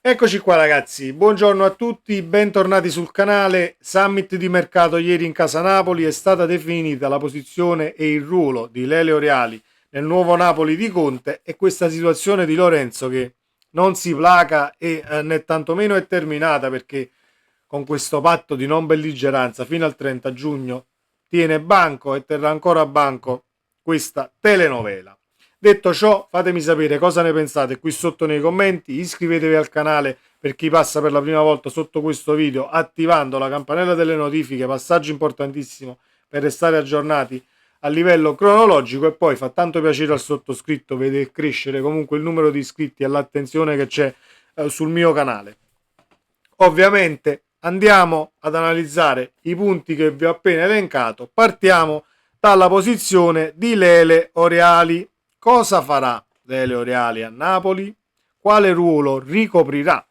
Eccoci qua ragazzi, buongiorno a tutti, bentornati sul canale. Summit di mercato ieri in casa Napoli, è stata definita la posizione e il ruolo di Lelio Reali nel nuovo Napoli di Conte e questa situazione di Lorenzo che non si placa e né tantomeno è terminata, perché con questo patto di non belligeranza fino al 30 giugno tiene banco e terrà ancora banco questa telenovela. Detto ciò, fatemi sapere cosa ne pensate qui sotto nei commenti, iscrivetevi al canale per chi passa per la prima volta sotto questo video, attivando la campanella delle notifiche, passaggio importantissimo per restare aggiornati a livello cronologico. E poi fa tanto piacere al sottoscritto vedere crescere comunque il numero di iscritti e l'attenzione che c'è sul mio canale. Ovviamente andiamo ad analizzare i punti che vi ho appena elencato. Partiamo dalla posizione di Lele Oreali. Cosa farà Lele Oreali a Napoli? Quale ruolo ricoprirà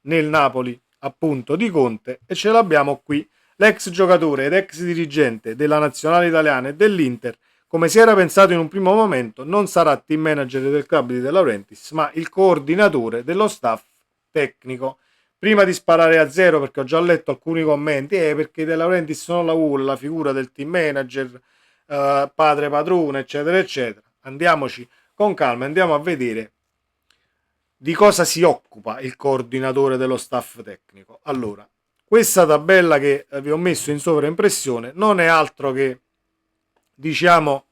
nel Napoli appunto di Conte? E ce l'abbiamo qui. L'ex giocatore ed ex dirigente della nazionale italiana e dell'Inter, come si era pensato in un primo momento, non sarà team manager del club di De Laurentiis, ma il coordinatore dello staff tecnico. Prima di sparare a zero, perché ho già letto alcuni commenti, perché De Laurentiis non la vuole la figura del team manager, padre padrone, eccetera, eccetera. Andiamoci con calma, andiamo a vedere di cosa si occupa il coordinatore dello staff tecnico. Allora, questa tabella che vi ho messo in sovraimpressione non è altro che, diciamo,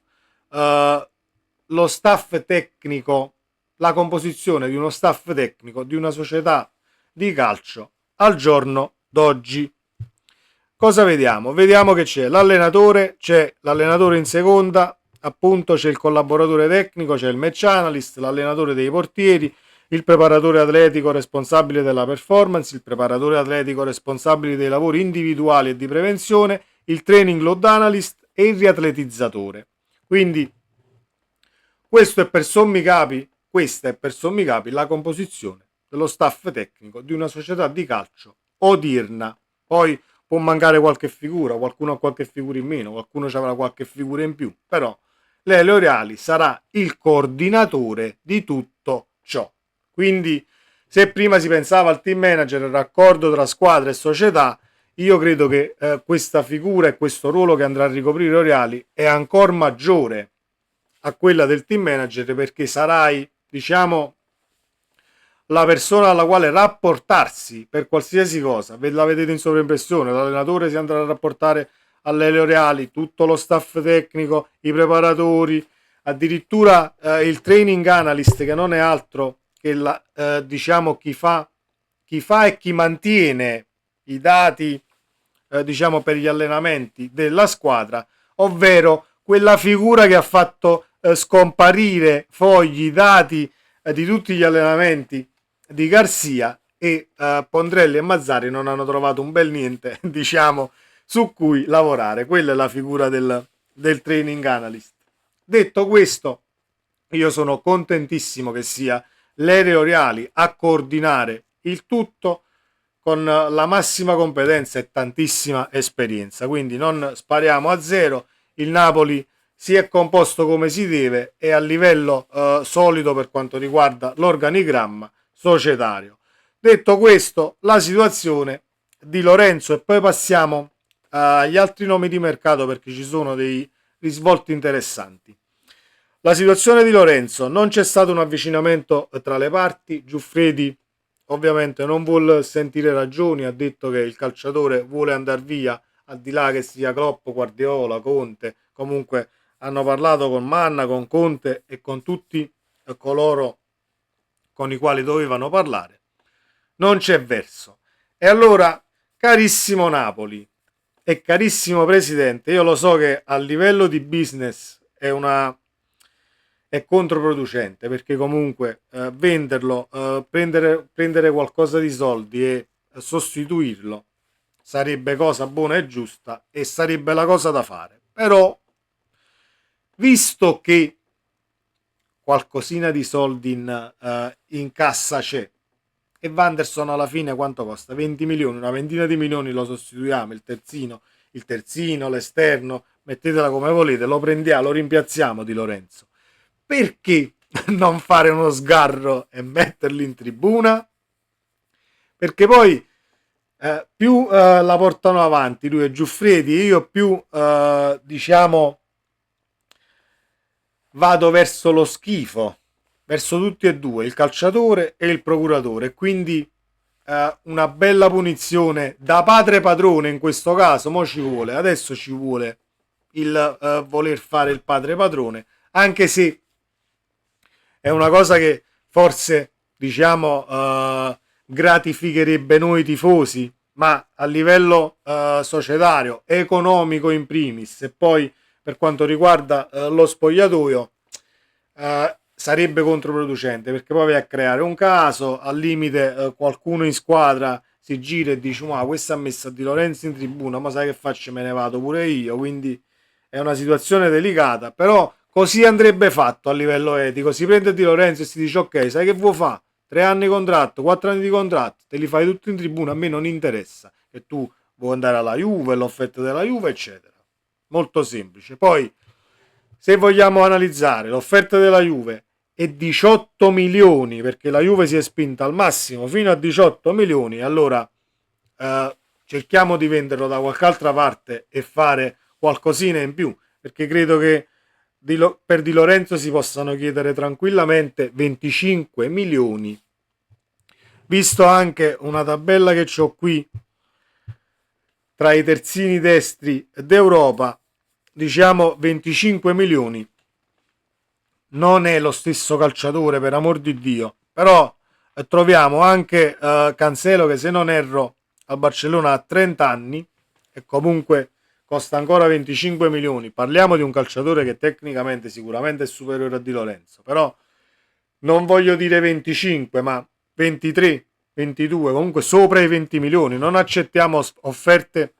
eh, lo staff tecnico, la composizione di uno staff tecnico di una società di calcio al giorno d'oggi. Cosa vediamo? Vediamo che c'è l'allenatore in seconda, appunto c'è il collaboratore tecnico, c'è il match analyst, l'allenatore dei portieri, il preparatore atletico responsabile della performance, il preparatore atletico responsabile dei lavori individuali e di prevenzione, il training load analyst e il riatletizzatore. Quindi questa è per sommi capi la composizione dello staff tecnico di una società di calcio odierna. Poi può mancare qualche figura, qualcuno ha qualche figura in meno, qualcuno avrà qualche figura in più, però Lelio Reali sarà il coordinatore di tutto ciò. Quindi, se prima si pensava al team manager, al raccordo tra squadra e società, io credo che questa figura e questo ruolo che andrà a ricoprire Reali è ancora maggiore a quella del team manager, perché sarai, diciamo, la persona alla quale rapportarsi per qualsiasi cosa. La vedete in sovraimpressione, l'allenatore si andrà a rapportare all'Elio Reali, tutto lo staff tecnico, i preparatori, addirittura il training analyst, che non è altro che diciamo chi fa e chi mantiene i dati diciamo per gli allenamenti della squadra, ovvero quella figura che ha fatto scomparire fogli, dati di tutti gli allenamenti di Garcia, e Pondrelli e Mazzari non hanno trovato un bel niente diciamo su cui lavorare. Quella è la figura del training analyst. Detto questo, io sono contentissimo che sia Lelio Reali a coordinare il tutto con la massima competenza e tantissima esperienza. Quindi non spariamo a zero. Il Napoli si è composto come si deve e a livello solido per quanto riguarda l'organigramma societario. Detto questo, la situazione di Lorenzo, e poi passiamo agli altri nomi di mercato perché ci sono dei risvolti interessanti. La situazione di Lorenzo: non c'è stato un avvicinamento tra le parti. Giuffredi ovviamente non vuol sentire ragioni, ha detto che il calciatore vuole andare via, al di là che sia Klopp, Guardiola, Conte. Comunque hanno parlato con Manna, con Conte e con tutti coloro con i quali dovevano parlare. Non c'è verso. E allora, carissimo Napoli e carissimo Presidente, io lo so che a livello di business è controproducente, perché comunque venderlo, prendere qualcosa di soldi e sostituirlo sarebbe cosa buona e giusta e sarebbe la cosa da fare. Però, visto che qualcosina di soldi in cassa c'è, e Wanderson alla fine quanto costa? 20 milioni, una ventina di milioni lo sostituiamo, il terzino, l'esterno, mettetela come volete, lo prendiamo, lo rimpiazziamo di Lorenzo. Perché non fare uno sgarro e metterli in tribuna? perché poi più la portano avanti lui e Giuffredi, io più diciamo vado verso lo schifo, verso tutti e due, il calciatore e il procuratore, quindi una bella punizione da padre padrone in questo caso, mo ci vuole, adesso ci vuole il voler fare il padre padrone, anche se è una cosa che forse diciamo gratificherebbe noi tifosi, ma a livello societario, economico in primis, e poi per quanto riguarda lo spogliatoio, sarebbe controproducente, perché poi vai a creare un caso, al limite qualcuno in squadra si gira e dice ma questa ha messo a Di Lorenzo in tribuna, ma sai che faccio, me ne vado pure io, quindi è una situazione delicata, però così andrebbe fatto a livello etico, si prende Di Lorenzo e si dice ok, sai che vuoi fare? 3 anni di contratto, 4 anni di contratto, te li fai tutti in tribuna, a me non interessa che tu vuoi andare alla Juve, l'offerta della Juve, eccetera. Molto semplice. Poi, se vogliamo analizzare l'offerta della Juve è 18 milioni, perché la Juve si è spinta al massimo fino a 18 milioni, allora cerchiamo di venderlo da qualche altra parte e fare qualcosina in più, perché credo che per Di Lorenzo si possano chiedere tranquillamente 25 milioni. Visto anche una tabella che ho qui tra i terzini destri d'Europa, diciamo 25 milioni. Non è lo stesso calciatore, per amor di Dio, però troviamo anche Cancelo che, se non erro, al Barcellona ha 30 anni e comunque costa ancora 25 milioni. Parliamo di un calciatore che tecnicamente sicuramente è superiore a Di Lorenzo, però non voglio dire 25, ma 23, 22, comunque sopra i 20 milioni. Non accettiamo offerte,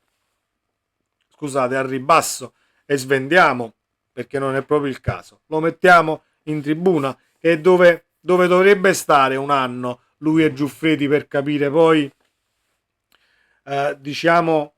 scusate, al ribasso e svendiamo, perché non è proprio il caso. Lo mettiamo in tribuna, che è dove dovrebbe stare un anno lui e Giuffredi, per capire poi diciamo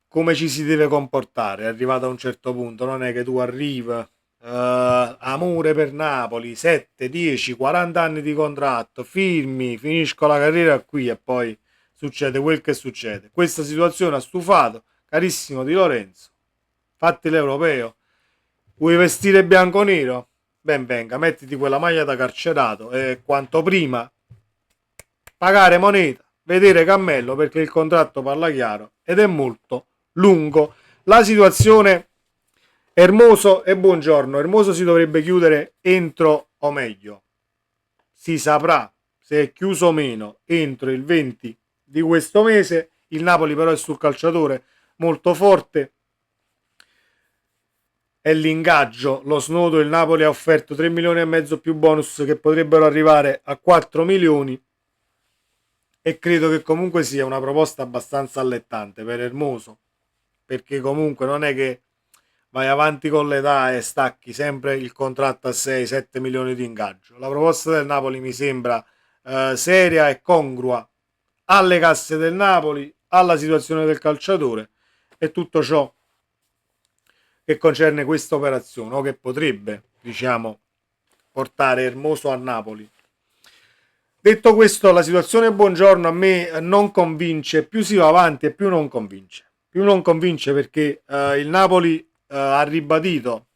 come ci si deve comportare arrivato a un certo punto. Non è che tu arrivi amore per Napoli, 7, 10, 40 anni di contratto, firmi, finisco la carriera qui e poi succede quel che succede. Questa situazione ha stufato, carissimo Di Lorenzo, fatti l'europeo, vuoi vestire bianco-nero? Ben venga, mettiti quella maglia da carcerato e quanto prima pagare moneta, vedere cammello, perché il contratto parla chiaro ed è molto lungo. La situazione Hermoso e Buongiorno. Hermoso si dovrebbe chiudere entro, o meglio, si saprà se è chiuso o meno entro il 20 di questo mese. Il Napoli però è sul calciatore molto forte, è l'ingaggio, lo snodo. Il Napoli ha offerto 3 milioni e mezzo più bonus che potrebbero arrivare a 4 milioni e credo che comunque sia una proposta abbastanza allettante per Hermoso, perché comunque non è che vai avanti con l'età e stacchi sempre il contratto a 6-7 milioni di ingaggio. La proposta del Napoli mi sembra seria e congrua alle casse del Napoli, alla situazione del calciatore e tutto ciò che concerne questa operazione, o che potrebbe, diciamo, portare Hermoso a Napoli. Detto questo, la situazione Buongiorno a me non convince, più si va avanti e più non convince. Più non convince perché il Napoli ha ribadito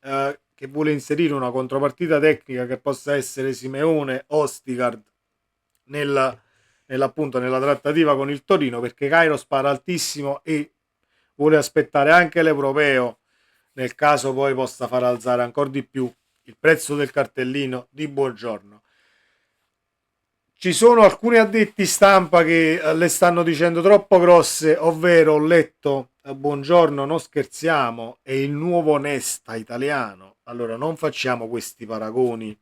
che vuole inserire una contropartita tecnica che possa essere Simeone o Stigard appunto nella trattativa con il Torino, perché Cairo spara altissimo e vuole aspettare anche l'europeo, nel caso poi possa far alzare ancora di più il prezzo del cartellino di Buongiorno. Ci sono alcuni addetti stampa che le stanno dicendo troppo grosse, ovvero ho letto Buongiorno, non scherziamo, è il nuovo Nesta italiano. Allora non facciamo questi paragoni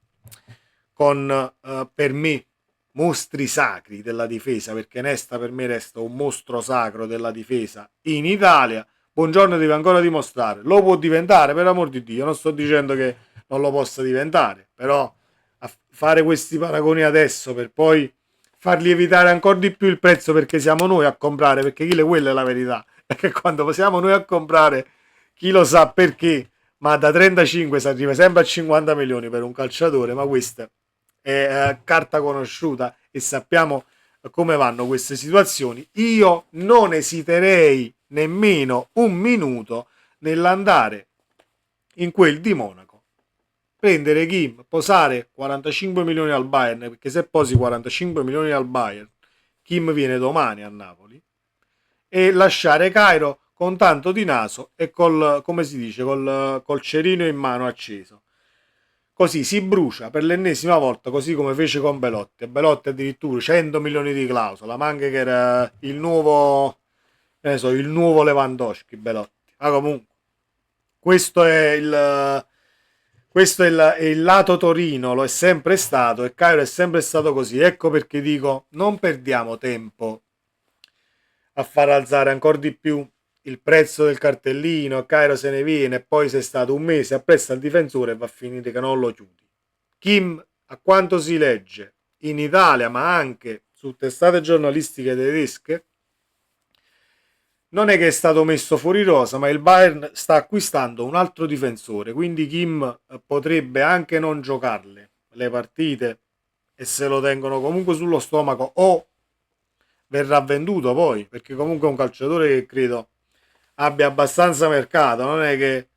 con per me mostri sacri della difesa, perché Nesta per me resta un mostro sacro della difesa in Italia. Buongiorno deve ancora dimostrare, lo può diventare, per amor di Dio, non sto dicendo che non lo possa diventare, però a fare questi paragoni adesso per poi far lievitare ancora di più il prezzo, perché siamo noi a comprare, perché quella è la verità, è che quando siamo noi a comprare, chi lo sa perché, ma da 35 si arriva sempre a 50 milioni per un calciatore, ma questa è carta conosciuta e sappiamo come vanno queste situazioni, io non esiterei nemmeno un minuto nell'andare in quel di Monaco, prendere Kim, posare 45 milioni al Bayern, perché se posi 45 milioni al Bayern, Kim viene domani a Napoli, e lasciare Cairo con tanto di naso e col, come si dice, col cerino in mano acceso. Così si brucia per l'ennesima volta, così come fece con Belotti. Belotti addirittura 100 milioni di clausola, ma anche che era il nuovo, ne so, il nuovo Lewandowski, Belotti. Ma comunque, questo è il lato Torino, lo è sempre stato, e Cairo è sempre stato così. Ecco perché dico, non perdiamo tempo a far alzare ancora di più il prezzo del cartellino, Cairo se ne viene, e poi sei stato un mese appresso al difensore e va a finire che non lo chiudi. Kim, a quanto si legge in Italia, ma anche su testate giornalistiche tedesche, non è che è stato messo fuori rosa, ma il Bayern sta acquistando un altro difensore, quindi Kim potrebbe anche non giocarle le partite e se lo tengono comunque sullo stomaco, o verrà venduto poi, perché comunque è un calciatore che credo abbia abbastanza mercato, non è che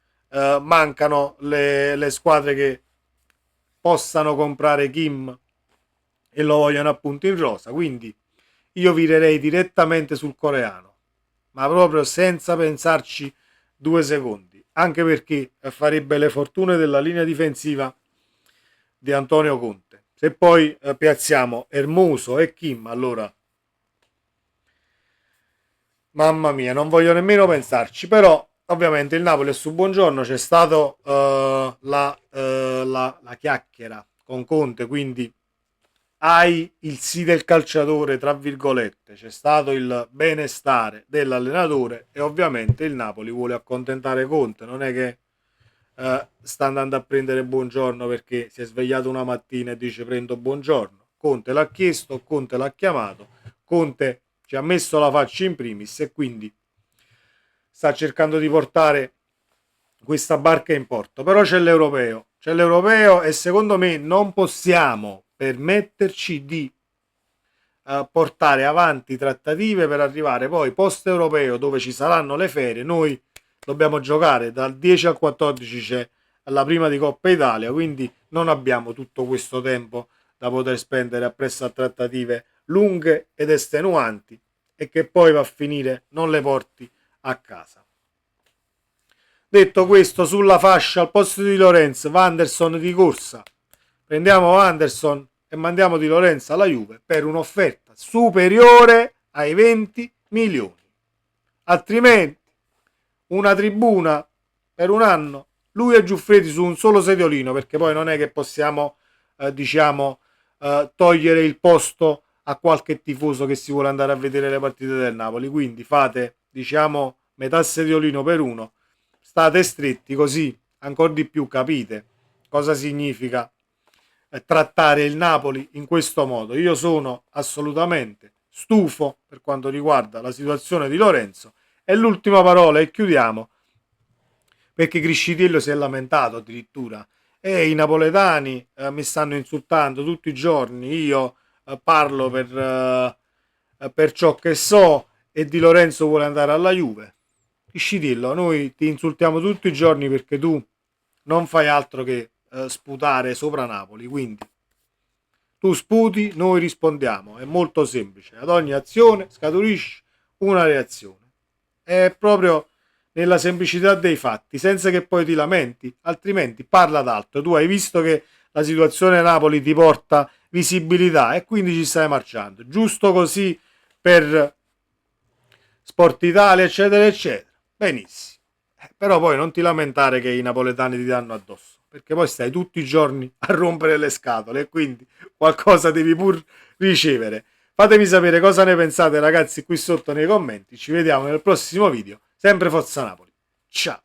mancano le squadre che possano comprare Kim e lo vogliono appunto in rosa, quindi io virerei direttamente sul coreano, ma proprio senza pensarci 2 secondi, anche perché farebbe le fortune della linea difensiva di Antonio Conte. Se poi piazziamo Hermoso e Kim, allora mamma mia, non voglio nemmeno pensarci, però ovviamente il Napoli è su buongiorno, c'è stato la chiacchiera con Conte, quindi hai il sì del calciatore, tra virgolette, c'è stato il benestare dell'allenatore e ovviamente il Napoli vuole accontentare Conte, non è che sta andando a prendere buongiorno perché si è svegliato una mattina e dice prendo buongiorno. Conte l'ha chiesto, Conte l'ha chiamato, Conte ci ha messo la faccia in primis e quindi sta cercando di portare questa barca in porto. Però c'è l'europeo e secondo me non possiamo permetterci di portare avanti trattative per arrivare poi post europeo dove ci saranno le ferie. Noi dobbiamo giocare dal 10 al 14, c'è la prima di Coppa Italia, quindi non abbiamo tutto questo tempo da poter spendere appresso a trattative lunghe ed estenuanti e che poi va a finire non le porti a casa. Detto questo, sulla fascia al posto di Lorenz, Wanderson di corsa, prendiamo Wanderson e mandiamo Di Lorenzo alla Juve per un'offerta superiore ai 20 milioni. Altrimenti una tribuna per un anno, lui e Giuffredi su un solo sediolino, perché poi non è che possiamo togliere il posto a qualche tifoso che si vuole andare a vedere le partite del Napoli, quindi fate metà sediolino per uno, state stretti, così ancora di più capite cosa significa trattare il Napoli in questo modo. Io sono assolutamente stufo per quanto riguarda la situazione di Lorenzo. E l'ultima parola e chiudiamo, perché Criscitiello si è lamentato addirittura e i napoletani mi stanno insultando tutti i giorni, io parlo per ciò che so e Di Lorenzo vuole andare alla Juve. Criscitiello, noi ti insultiamo tutti i giorni perché tu non fai altro che sputare sopra Napoli, quindi tu sputi, noi rispondiamo, è molto semplice, ad ogni azione scaturisce una reazione, è proprio nella semplicità dei fatti, senza che poi ti lamenti, altrimenti parla d'altro. Tu hai visto che la situazione Napoli ti porta visibilità e quindi ci stai marciando, giusto così per Sport Italia eccetera eccetera, benissimo. Però poi non ti lamentare che i napoletani ti danno addosso, perché poi stai tutti i giorni a rompere le scatole e quindi qualcosa devi pur ricevere. Fatemi sapere cosa ne pensate ragazzi qui sotto nei commenti, ci vediamo nel prossimo video, sempre Forza Napoli, ciao!